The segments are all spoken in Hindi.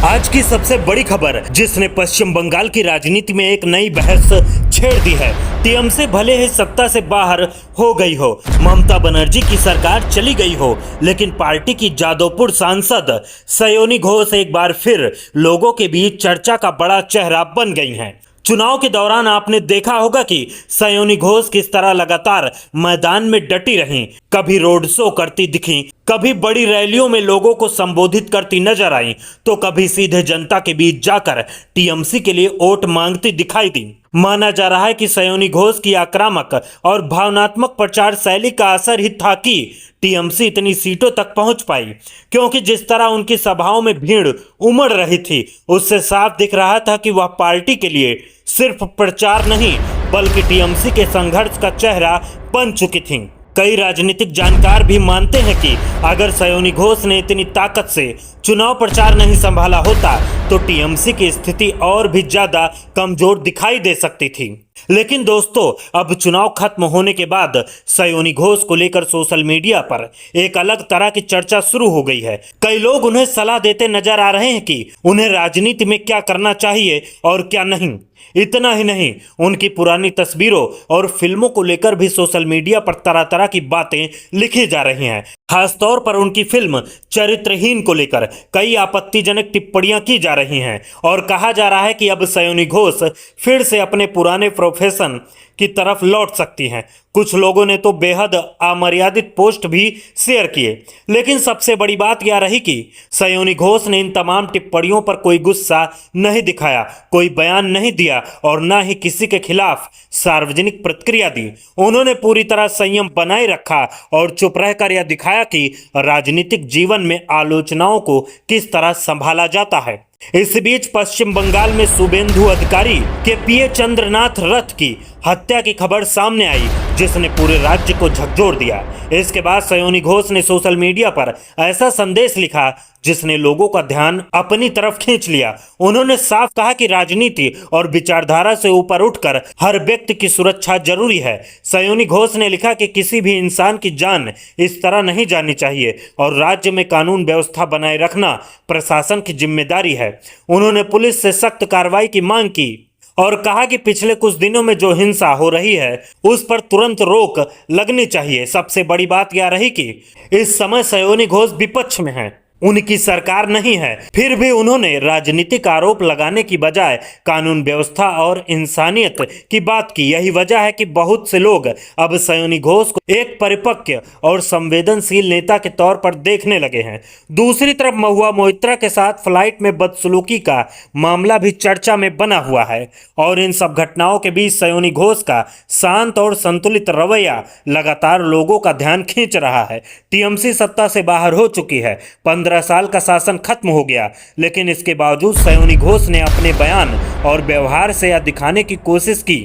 आज की सबसे बड़ी खबर जिसने पश्चिम बंगाल की राजनीति में एक नई बहस छेड़ दी है। टीएमसी भले ही सत्ता से बाहर हो गई हो, ममता बनर्जी की सरकार चली गई हो, लेकिन पार्टी की जादवपुर सांसद सयोनी घोष एक बार फिर लोगों के बीच चर्चा का बड़ा चेहरा बन गई हैं। चुनाव के दौरान आपने देखा होगा कि सयोनी घोष किस तरह लगातार मैदान में डटी रहीं, कभी रोड शो करती दिखीं, कभी बड़ी रैलियों में लोगों को संबोधित करती नजर आईं, तो कभी सीधे जनता के बीच जाकर टीएमसी के लिए वोट मांगती दिखाई दी। माना जा रहा है कि सयोनी घोष की आक्रामक और भावनात्मक प्रचार शैली का असर ही था कि टीएमसी इतनी सीटों तक पहुंच पाई, क्योंकि जिस तरह उनकी सभाओं में भीड़ उमड़ रही थी, उससे साफ दिख रहा था कि वह पार्टी के लिए सिर्फ प्रचार नहीं बल्कि टीएमसी के संघर्ष का चेहरा बन चुकी थीं। कई राजनीतिक जानकार भी मानते हैं कि अगर सयोनी घोष ने इतनी ताकत से चुनाव प्रचार नहीं संभाला होता तो टीएमसी की स्थिति और भी ज्यादा कमजोर दिखाई दे सकती थी। लेकिन दोस्तों, अब चुनाव खत्म होने के बाद सयोनी घोष को लेकर सोशल मीडिया पर एक अलग तरह की चर्चा शुरू हो गई है। कई लोग उन्हें सलाह देते नजर आ रहे हैं कि उन्हें राजनीति में क्या करना चाहिए और क्या नहीं। इतना ही नहीं, उनकी पुरानी तस्वीरों और फिल्मों को लेकर भी सोशल मीडिया पर तरह तरह की बातें लिखी जा रही हैं। खासतौर पर उनकी फिल्म चरित्रहीन को लेकर कई आपत्तिजनक टिप्पणियां की जा रही हैं और कहा जा रहा है कि अब सयोनी घोष फिर से अपने पुराने प्रोफेशन की तरफ लौट सकती हैं। कुछ लोगों ने तो बेहद अमर्यादित पोस्ट भी शेयर किए, लेकिन सबसे बड़ी बात यह रही कि सयोनी घोष ने इन तमाम टिप्पणियों पर कोई गुस्सा नहीं दिखाया, कोई बयान नहीं दिया और न ही किसी के खिलाफ सार्वजनिक प्रतिक्रिया दी। उन्होंने पूरी तरह संयम बनाए रखा और चुप रहकर यह दिखाया कि राजनीतिक जीवन में आलोचनाओं को किस तरह संभाला जाता है। इस बीच पश्चिम बंगाल में शुभेंदु अधिकारी के पीए चंद्रनाथ रथ की हत्या की खबर सामने आई, जिसने पूरे राज्य को झकझोर दिया। इसके बाद सयोनी घोष ने सोशल मीडिया पर ऐसा संदेश लिखा जिसने लोगों का ध्यान अपनी तरफ खींच लिया। उन्होंने साफ कहा कि राजनीति और विचारधारा से ऊपर उठकर हर व्यक्ति की सुरक्षा जरूरी है। सयोनी घोष ने लिखा कि किसी भी इंसान की जान इस तरह नहीं जानी चाहिए और राज्य में कानून व्यवस्था बनाए रखना प्रशासन की जिम्मेदारी है। उन्होंने पुलिस से सख्त कार्रवाई की मांग की और कहा कि पिछले कुछ दिनों में जो हिंसा हो रही है उस पर तुरंत रोक लगनी चाहिए। सबसे बड़ी बात यह रही कि इस समय सयोनी घोष विपक्ष में हैं, उनकी सरकार नहीं है, फिर भी उन्होंने राजनीतिक आरोप लगाने की बजाय कानून व्यवस्था और इंसानियत की बात की। यही वजह है कि बहुत से लोग अब सयोनी घोष को एक परिपक्व और संवेदनशील नेता के तौर पर देखने लगे हैं। दूसरी तरफ महुआ मोइत्रा के साथ फ्लाइट में बदसलूकी का मामला भी चर्चा में बना हुआ है और इन सब घटनाओं के बीच सयोनी घोष का शांत और संतुलित रवैया लगातार लोगों का ध्यान खींच रहा है। टीएमसी सत्ता से बाहर हो चुकी है, 15 साल का शासन खत्म हो गया, लेकिन इसके बावजूद सयोनी घोष ने अपने बयान और व्यवहार से यह दिखाने की कोशिश की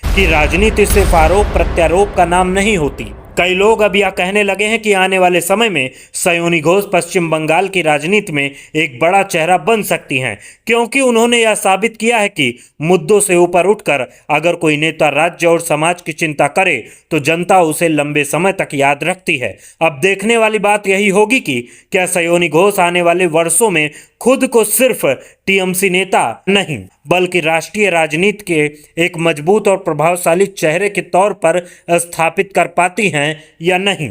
कि राजनीति सिर्फ आरोप प्रत्यारोप का नाम नहीं होती। कई लोग अब यह कहने लगे हैं कि आने वाले समय में सयोनी घोष पश्चिम बंगाल की राजनीति में एक बड़ा चेहरा बन सकती हैं, क्योंकि उन्होंने यह साबित किया है कि मुद्दों से ऊपर उठकर अगर कोई नेता राज्य और समाज की चिंता करे तो जनता उसे लंबे समय तक याद रखती है। अब देखने वाली बात यही होगी कि क्या सयोनी घोष आने वाले वर्षों में खुद को सिर्फ टीएमसी नेता नहीं बल्कि राष्ट्रीय राजनीति के एक मजबूत और प्रभावशाली चेहरे के तौर पर स्थापित कर पाती हैं या नहीं।